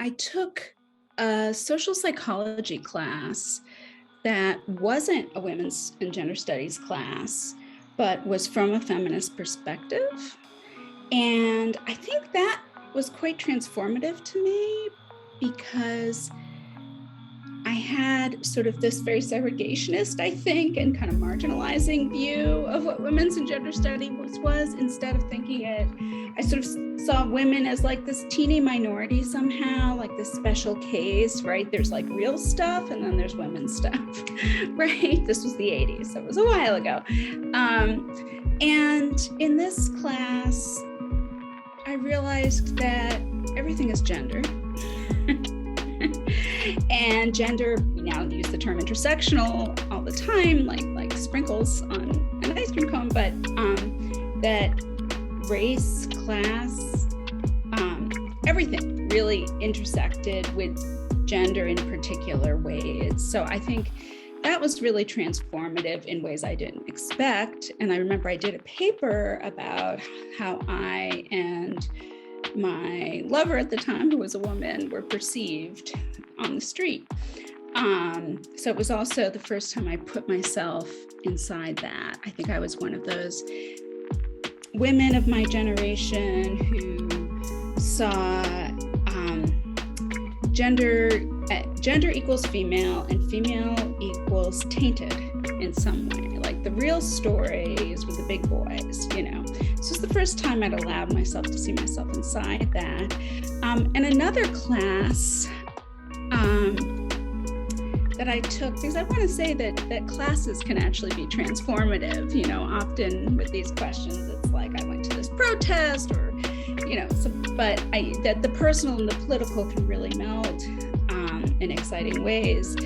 I took a social psychology class that wasn't a women's and gender studies class, but was from a feminist perspective. And I think that was quite transformative to me because I had sort of this very segregationist, I think, and kind of marginalizing view of what women's and gender studies was, instead of thinking it, I sort of saw women as like this teeny minority somehow, like this special case, right? There's like real stuff and then there's women's stuff, right? This was the 80s, so it was a while ago. And in this class, I realized that everything is gender. And gender, we now use the term intersectional all the time, like sprinkles on an ice cream cone, but that race, class, everything really intersected with gender in particular ways. So I think that was really transformative in ways I didn't expect. And I remember I did a paper about how I and my lover at the time, who was a woman, were perceived on the street. So it was also the first time I put myself inside that. I think I was one of those women of my generation who saw gender equals female and female equals tainted in some way. Like the real stories with the big boys, you know. This was the first time I'd allowed myself to see myself inside that. And another class that I took, because I want to say that classes can actually be transformative. You know, often with these questions, it's like I went to this protest, or you know, but that the personal and the political can really meld in exciting ways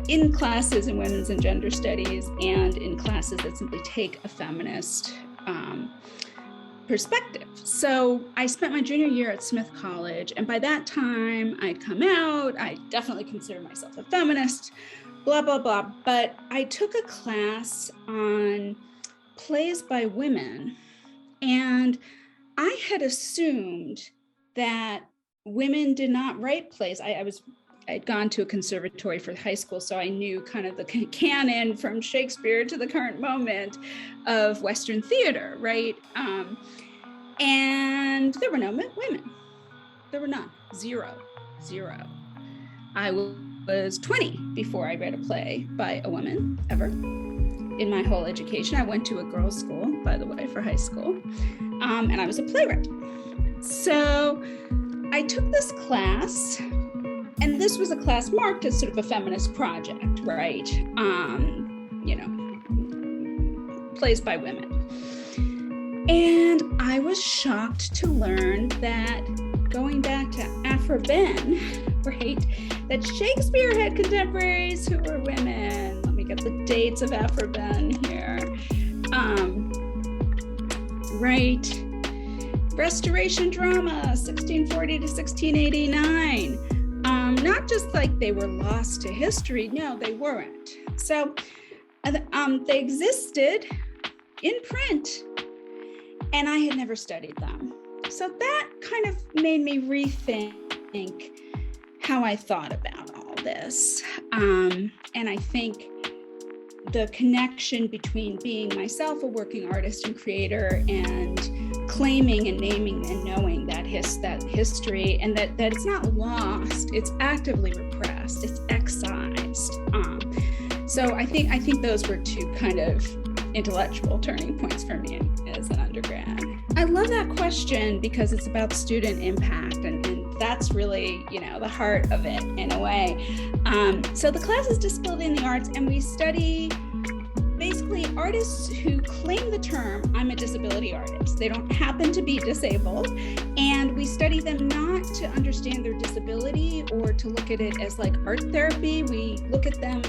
in classes in women's and gender studies, and in classes that simply take a feminist perspective. So I spent my junior year at Smith College, and by that time I'd come out. I definitely consider myself a feminist, blah, blah, blah. But I took a class on plays by women, and I had assumed that women did not write plays. I'd gone to a conservatory for high school, so I knew kind of the canon from Shakespeare to the current moment of Western theater, right? And there were no women. There were none. Zero. I was 20 before I read a play by a woman ever in my whole education. I went to a girls' school, by the way, for high school, and I was a playwright. So I took this class. And this was a class marked as sort of a feminist project, right? You know, plays by women. And I was shocked to learn that, going back to Afro-Ben, right, that Shakespeare had contemporaries who were women. Let me get the dates of Afro-Ben here. Right, Restoration drama, 1640 to 1689. Not just like they were lost to history. No, they weren't. So they existed in print, and I had never studied them. So that kind of made me rethink how I thought about all this. And I think the connection between being myself a working artist and creator, and claiming and naming and knowing that history, and that it's not lost, it's actively repressed, it's excised. So I think those were two kind of intellectual turning points for me as an undergrad. I love that question because it's about student impact, and that's really, you know, the heart of it in a way. So the class is Disability in the Arts, and we study basically artists who claim the term, I'm a disability artist. They don't happen to be disabled. And we study them not to understand their disability or to look at it as like art therapy. We look at them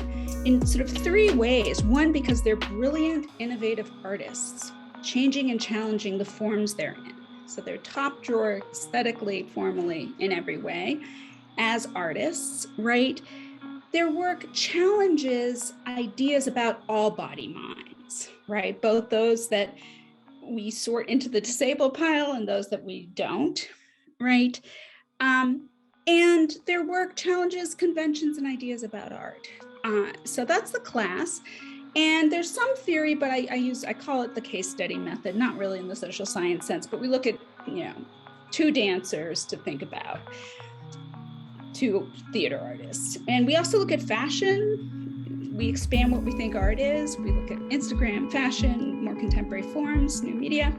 in sort of three ways. One, because they're brilliant, innovative artists, changing and challenging the forms they're in. So they're top drawer aesthetically, formally, in every way as artists, right? Their work challenges ideas about all body minds, right? Both those that we sort into the disabled pile and those that we don't, right? And their work challenges conventions and ideas about art. So that's the class. And there's some theory, but I call it the case study method, not really in the social science sense, but we look at, two dancers to think about, two theater artists. And we also look at fashion. We expand what we think art is. We look at Instagram, fashion, more contemporary forms, new media,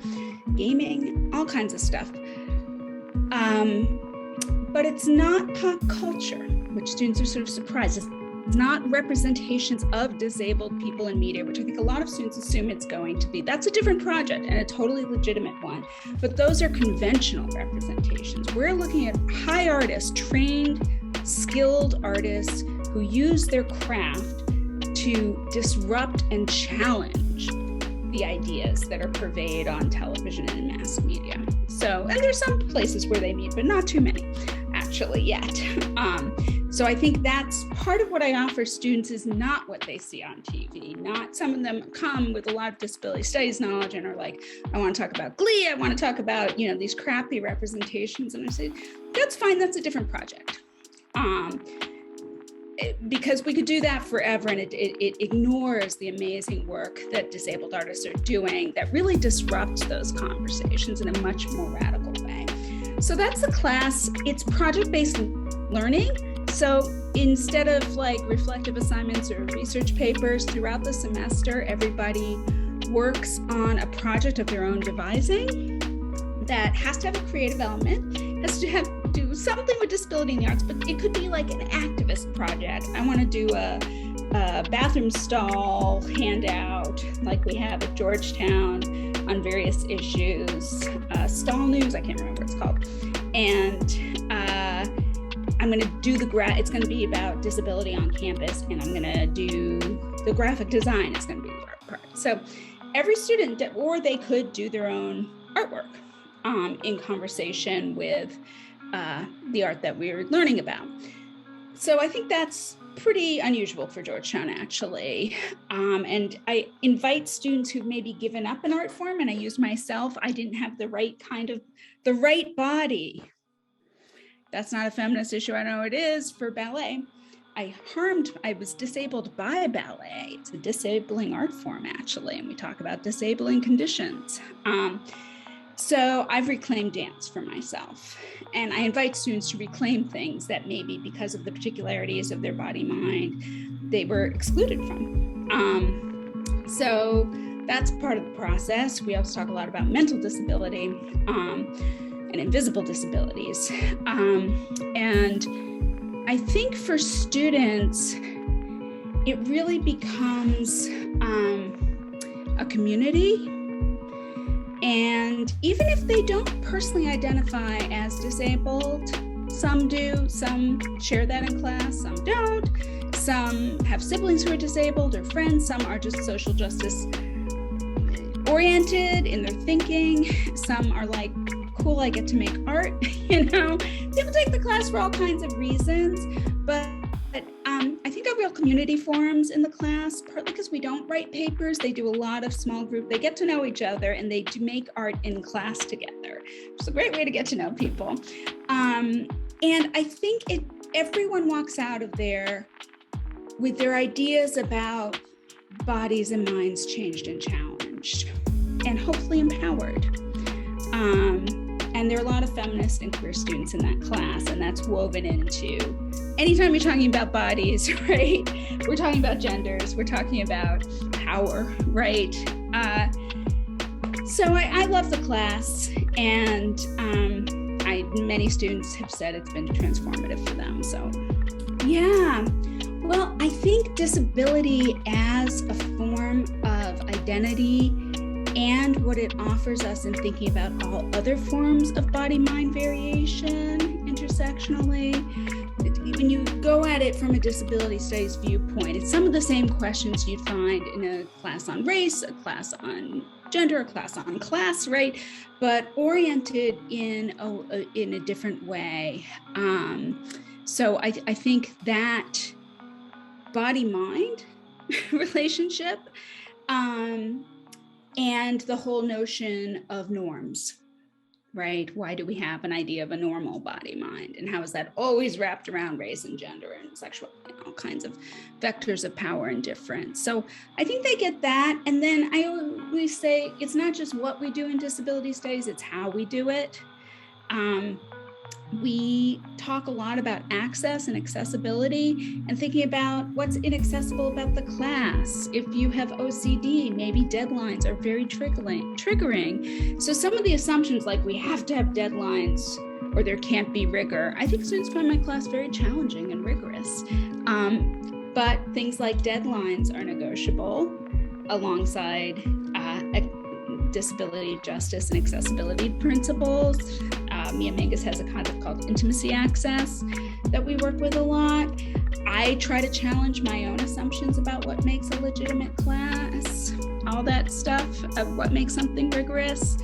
gaming, all kinds of stuff. But it's not pop culture, which students are sort of surprised. It's not representations of disabled people in media, which I think a lot of students assume it's going to be. That's a different project and a totally legitimate one, but those are conventional representations. We're looking at high artists, trained, skilled artists who use their craft to disrupt and challenge the ideas that are purveyed on television and mass media. So, and there's some places where they meet, but not too many actually yet. So I think that's part of what I offer students is not what they see on TV. Not some of them come with a lot of disability studies knowledge and are like, I want to talk about Glee. I want to talk about, these crappy representations. And I say, that's fine. That's a different project. Because we could do that forever, and it ignores the amazing work that disabled artists are doing that really disrupts those conversations in a much more radical way. So that's the class. It's project-based learning. So instead of like reflective assignments or research papers throughout the semester, everybody works on a project of their own devising that has to have a creative element, has to do something with disability in the arts, but it could be like an activist project. I want to do a bathroom stall handout like we have at Georgetown on various issues, stall news, I can't remember what it's called. And I'm going to do it's going to be about disability on campus, and I'm going to do the graphic design. It's going to be the art part. So every student, or they could do their own artwork in conversation with the art that we're learning about. So I think that's pretty unusual for Georgetown, actually. And I invite students who've maybe given up an art form, and I use myself. I didn't have the right body. That's not a feminist issue. I know it is for ballet. I was disabled by ballet. It's a disabling art form, actually, and we talk about disabling conditions. So I've reclaimed dance for myself, and I invite students to reclaim things that maybe because of the particularities of their body mind, they were excluded from. So that's part of the process. We also talk a lot about mental disability and invisible disabilities. And I think for students, it really becomes a community. And even if they don't personally identify as disabled, some do, some share that in class, some don't. Some have siblings who are disabled or friends, some are just social justice oriented in their thinking. Some are like, cool, I get to make art, People take the class for all kinds of reasons, but I think our real community forms in the class, partly because we don't write papers. They do a lot of small group. They get to know each other, and they do make art in class together. It's a great way to get to know people. And I think everyone walks out of there with their ideas about bodies and minds changed and challenged, and hopefully empowered. And there are a lot of feminist and queer students in that class, and that's woven into anytime you're talking about bodies, right? We're talking about genders, we're talking about power, right? So I love the class, and many students have said it's been transformative for them. So yeah, well, I think disability as a form of identity and what it offers us in thinking about all other forms of body-mind variation intersectionally. When you go at it from a disability studies viewpoint, it's some of the same questions you'd find in a class on race, a class on gender, a class on class, right? But oriented in a different way. So I think that body-mind relationship and the whole notion of norms, right? Why do we have an idea of a normal body mind? And how is that always wrapped around race and gender and sexual, all kinds of vectors of power and difference? So I think they get that. And then I always say, it's not just what we do in disability studies, it's how we do it. We talk a lot about access and accessibility and thinking about what's inaccessible about the class. If you have OCD, maybe deadlines are very triggering. So some of the assumptions, like we have to have deadlines or there can't be rigor, I think students find my class very challenging and rigorous. But things like deadlines are negotiable alongside disability justice and accessibility principles. Mia Mangus has a concept called intimacy access that we work with a lot. I try to challenge my own assumptions about what makes a legitimate class, all that stuff of what makes something rigorous.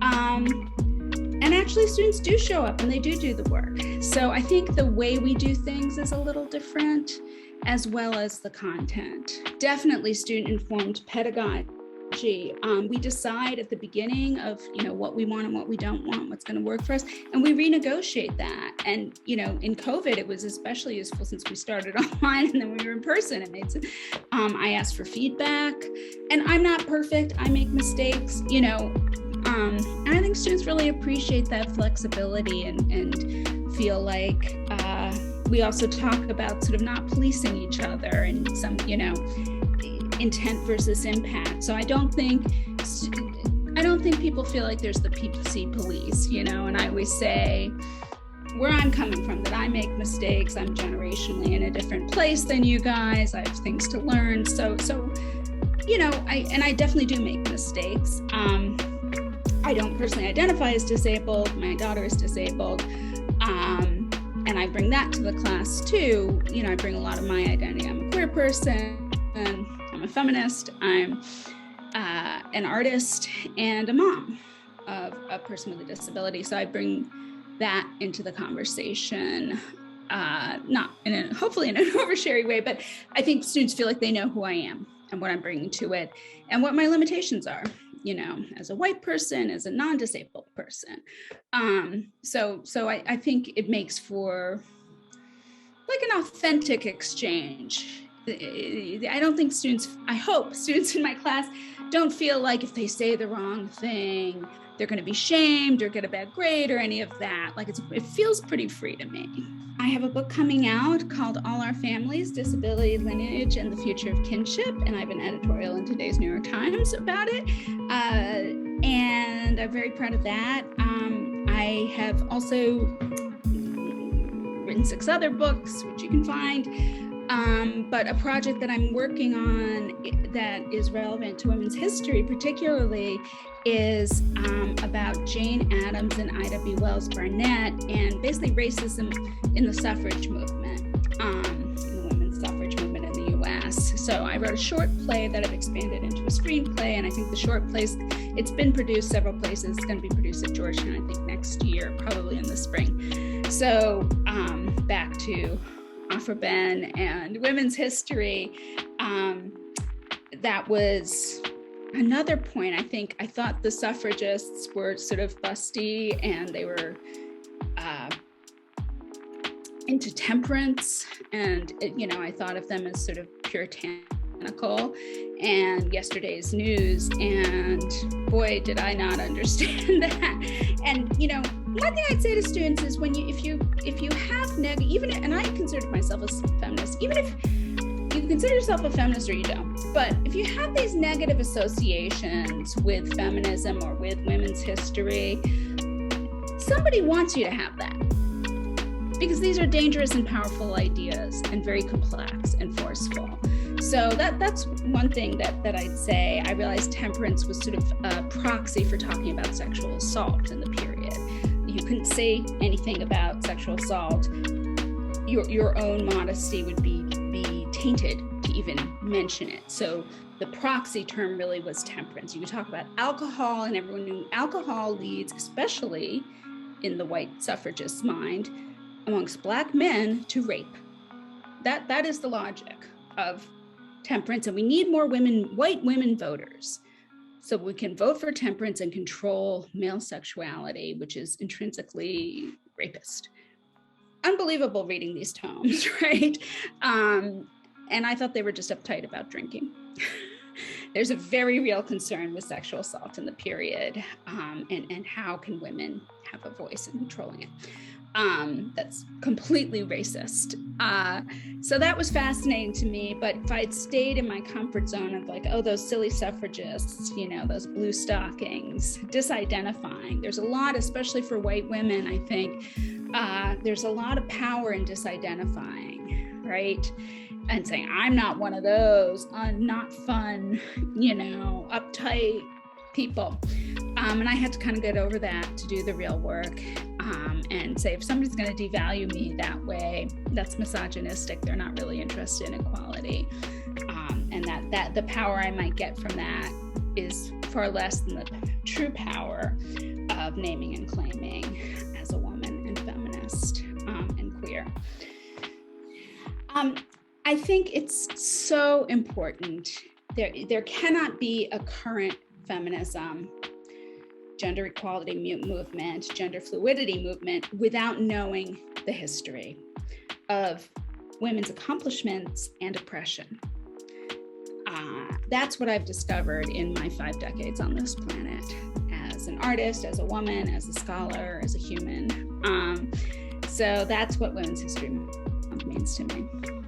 And actually students do show up and they do the work. So I think the way we do things is a little different, as well as the content. Definitely student-informed pedagogy. We decide at the beginning of, what we want and what we don't want, what's going to work for us, and we renegotiate that. And, in COVID, it was especially useful since we started online and then we were in person. It made sense. I asked for feedback, and I'm not perfect. I make mistakes, and I think students really appreciate that flexibility and feel like we also talk about sort of not policing each other and some, intent versus impact. So I don't think people feel like there's the PC police, and I always say where I'm coming from, that I make mistakes. I'm generationally in a different place than you guys. I have things to learn. So I definitely do make mistakes. I don't personally identify as disabled. My daughter is disabled. And I bring that to the class too. I bring a lot of my identity. I'm a queer person, and I'm a feminist, I'm an artist, and a mom of a person with a disability. So I bring that into the conversation, not hopefully in an oversharing way, but I think students feel like they know who I am and what I'm bringing to it and what my limitations are, as a white person, as a non-disabled person. So I think it makes for like an authentic exchange. I hope students in my class don't feel like if they say the wrong thing, they're going to be shamed or get a bad grade or any of that. Like it feels pretty free to me. I have a book coming out called All Our Families, Disability, Lineage, and the Future of Kinship. And I have an editorial in today's New York Times about it. And I'm very proud of that. I have also written 6 other books, which you can find. But a project that I'm working on that is relevant to women's history particularly is about Jane Addams and Ida B. Wells Barnett and basically racism in the suffrage movement, in the women's suffrage movement in the US. So I wrote a short play that I've expanded into a screenplay, and I think the short play, it's been produced several places. It's going to be produced at Georgetown, I think next year, probably in the spring. So back to Afro-Ben and women's history. That was another point. I thought the suffragists were sort of busty and they were into temperance, and I thought of them as sort of puritanical and yesterday's news, and boy did I not understand that. And one thing I'd say to students is if you have negative, and I consider myself a feminist, even if you consider yourself a feminist or you don't, but if you have these negative associations with feminism or with women's history, somebody wants you to have that, because these are dangerous and powerful ideas and very complex and forceful. So that's one thing that I'd say. I realized temperance was sort of a proxy for talking about sexual assault in the period. You couldn't say anything about sexual assault. Your own modesty would be tainted to even mention it. So the proxy term really was temperance. You could talk about alcohol, and everyone knew alcohol leads, especially in the white suffragist mind, amongst Black men, to rape. That is the logic of temperance, and we need more white women voters. so we can vote for temperance and control male sexuality, which is intrinsically rapist. Unbelievable reading these tomes, right? And I thought they were just uptight about drinking. There's a very real concern with sexual assault in the period, and how can women have a voice in controlling it. That's completely racist. So that was fascinating to me, but if I'd stayed in my comfort zone of like, oh, those silly suffragists, those blue stockings, disidentifying, there's a lot, especially for white women, I think, there's a lot of power in disidentifying, right? And saying, I'm not one of those not fun, uptight people. And I had to kind of get over that to do the real work, and say, if somebody's going to devalue me that way, that's misogynistic. They're not really interested in equality. And that the power I might get from that is far less than the true power of naming and claiming as a woman and feminist and queer. I think it's so important. There cannot be a current feminism, gender equality movement, gender fluidity movement without knowing the history of women's accomplishments and oppression. That's what I've discovered in my 5 decades on this planet, as an artist, as a woman, as a scholar, as a human. So that's what Women's History Month means to me.